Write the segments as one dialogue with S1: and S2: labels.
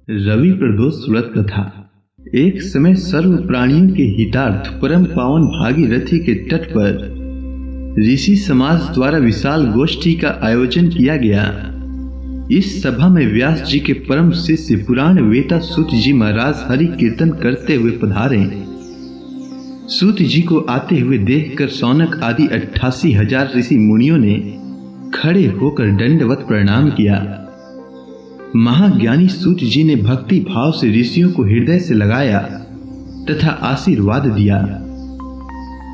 S1: रवि प्रदोष व्रत कथा। एक समय सर्व प्राणियों के हितार्थ परम पावन भागीरथी के तट पर ऋषि समाज द्वारा विशाल गोष्ठी का आयोजन किया गया। इस सभा में व्यास जी के परम शिष्य पुराण वेता सूत जी महाराज हरि कीर्तन करते हुए पधारे। सूत जी को आते हुए देखकर सौनक आदि 88,000 ऋषि मुनियों ने खड़े होकर दंडवत प्रणाम किया। महाज्ञानी सूत जी ने भक्ति भाव से ऋषियों को हृदय से लगाया तथा आशीर्वाद दिया।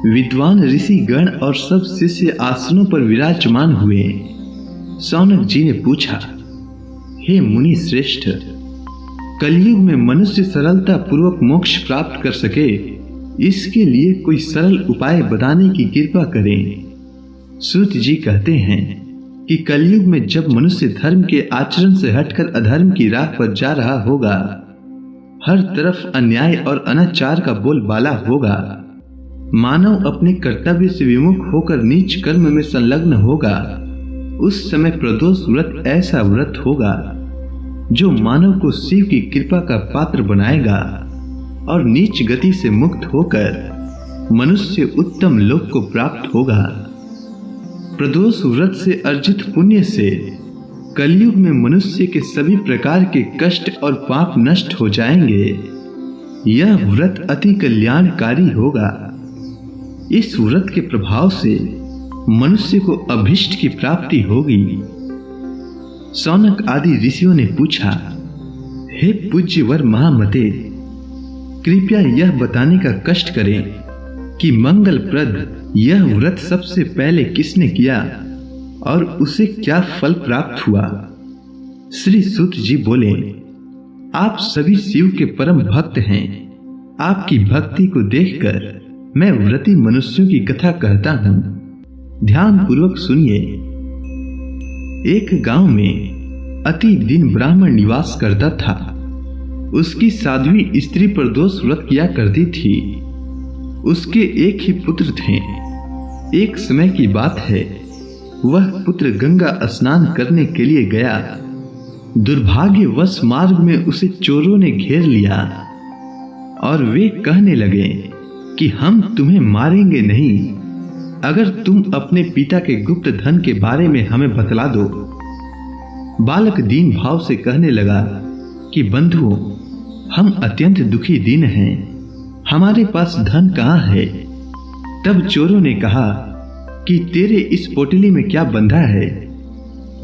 S1: विद्वान ऋषि गण और सब शिष्य आसनों पर विराजमान हुए। सौनक जी ने पूछा, हे मुनि श्रेष्ठ, कलयुग में मनुष्य सरलता पूर्वक मोक्ष प्राप्त कर सके, इसके लिए कोई सरल उपाय बताने की कृपा करें। सूत जी कहते हैं कि कलयुग में जब मनुष्य धर्म के आचरण से हटकर अधर्म की राह पर जा रहा होगा, हर तरफ अन्याय और अनाचार का बोलबाला होगा, मानव अपने कर्तव्य से विमुख होकर नीच कर्म में संलग्न होगा, उस समय प्रदोष व्रत ऐसा व्रत होगा जो मानव को शिव की कृपा का पात्र बनाएगा और नीच गति से मुक्त होकर मनुष्य उत्तम लोक को प्राप्त होगा। प्रदोष व्रत से अर्जित पुण्य से कलयुग में मनुष्य के सभी प्रकार के कष्ट और पाप नष्ट हो जाएंगे। यह व्रत अति कल्याणकारी होगा। इस व्रत के प्रभाव से मनुष्य को अभीष्ट की प्राप्ति होगी। सौनक आदि ऋषियों ने पूछा, हे पूज्यवर महामते, कृपया यह बताने का कष्ट करें कि मंगलप्रद यह व्रत सबसे पहले किसने किया और उसे क्या फल प्राप्त हुआ। श्री सूत जी बोले, आप सभी शिव के परम भक्त हैं। आपकी भक्ति को देखकर मैं व्रती मनुष्यों की कथा कहता हूं, ध्यान पूर्वक सुनिए। एक गांव में अति दीन ब्राह्मण निवास करता था। उसकी साध्वी स्त्री प्रदोष व्रत किया करती थी। उसके एक ही पुत्र थे। एक समय की बात है, वह पुत्र गंगा स्नान करने के लिए गया। दुर्भाग्यवश मार्ग में उसे चोरों ने घेर लिया और वे कहने लगे कि हम तुम्हें मारेंगे नहीं, अगर तुम अपने पिता के गुप्त धन के बारे में हमें बतला दो। बालक दीन भाव से कहने लगा कि बंधुओं, हम अत्यंत दुखी दीन हैं, हमारे पास धन कहाँ है। तब चोरों ने कहा कि तेरे इस पोटली में क्या बंधा है।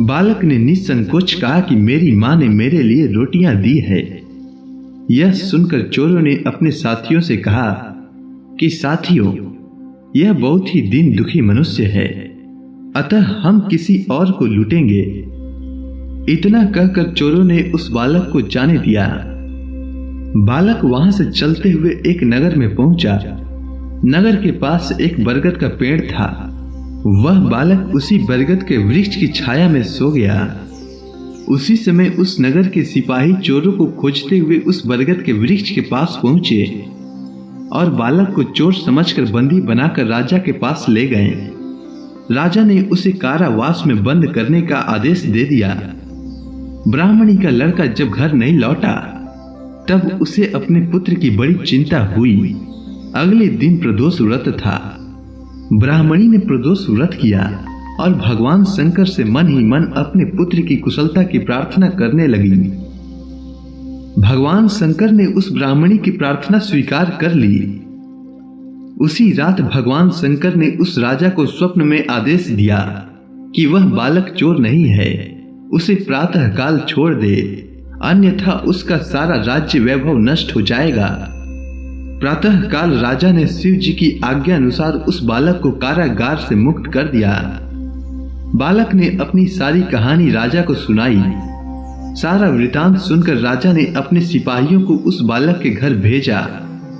S1: बालक ने निसंकोच कहा कि मेरी माँ ने मेरे लिए रोटियां दी है। यह सुनकर चोरों ने अपने साथियों से कहा कि साथियों, यह बहुत ही दीन दुखी मनुष्य है, अतः हम किसी और को लूटेंगे। इतना कहकर चोरों ने उस बालक को जाने दिया। बालक वहां से चलते हुए एक नगर में पहुंचा। नगर के पास एक बरगद का पेड़ था। वह बालक उसी बरगद के वृक्ष की छाया में सो गया। उसी समय उस नगर के सिपाही चोरों को खोजते हुए उस बरगद के वृक्ष के पास पहुंचे और बालक को चोर समझकर बंदी बनाकर राजा के पास ले गए। राजा ने उसे कारावास में बंद करने का आदेश दे दिया। ब्राह्मणी का लड़का जब घर नहीं लौटा, तब उसे अपने पुत्र की बड़ी चिंता हुई। अगले दिन प्रदोष व्रत था। ब्राह्मणी ने प्रदोष व्रत किया और भगवान शंकर से मन ही मन अपने पुत्र की कुशलता की प्रार्थना करने लगी। भगवान शंकर ने उस ब्राह्मणी की प्रार्थना स्वीकार कर ली। उसी रात भगवान शंकर ने उस राजा को स्वप्न में आदेश दिया कि वह बालक चोर नहीं है, उसे प्रातः काल छोड़ दे, अन्यथा उसका सारा राज्य वैभव नष्ट हो जाएगा। प्रातः काल राजा ने शिव जी की आज्ञा अनुसार उस बालक को कारागार से मुक्त कर दिया। बालक ने अपनी सारी कहानी राजा को सुनाई। सारा वृतांत सुनकर राजा ने अपने सिपाहियों को उस बालक के घर भेजा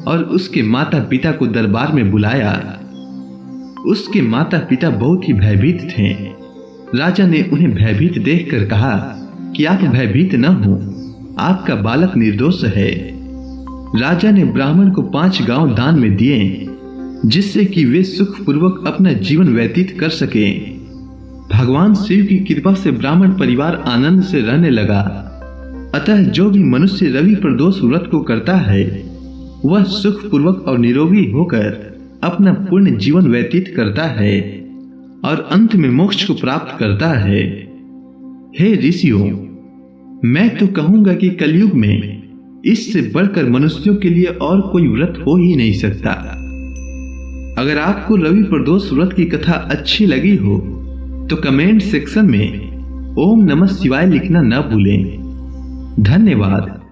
S1: और उसके माता पिता को दरबार में बुलाया। उसके माता पिता बहुत ही भयभीत थे। राजा ने उन्हें भयभीत देखकर कहा कि आप भयभीत न हो, आपका बालक निर्दोष है। राजा ने ब्राह्मण को 5 गांव दान में दिए, जिससे कि वे सुखपूर्वक अपना जीवन व्यतीत कर सकें। भगवान शिव की कृपा से ब्राह्मण परिवार आनंद से रहने लगा। अतः जो भी मनुष्य रवि प्रदोष व्रत को करता है वह सुखपूर्वक और निरोगी होकर अपना पूर्ण जीवन व्यतीत करता है और अंत में मोक्ष को प्राप्त करता है। हे ऋषियों, मैं तो कहूंगा कि कलयुग में इससे बढ़कर मनुष्यों के लिए और कोई व्रत हो ही नहीं सकता। अगर आपको रवि प्रदोष व्रत की कथा अच्छी लगी हो तो कमेंट सेक्शन में ओम नमः शिवाय लिखना न भूलें। धन्यवाद।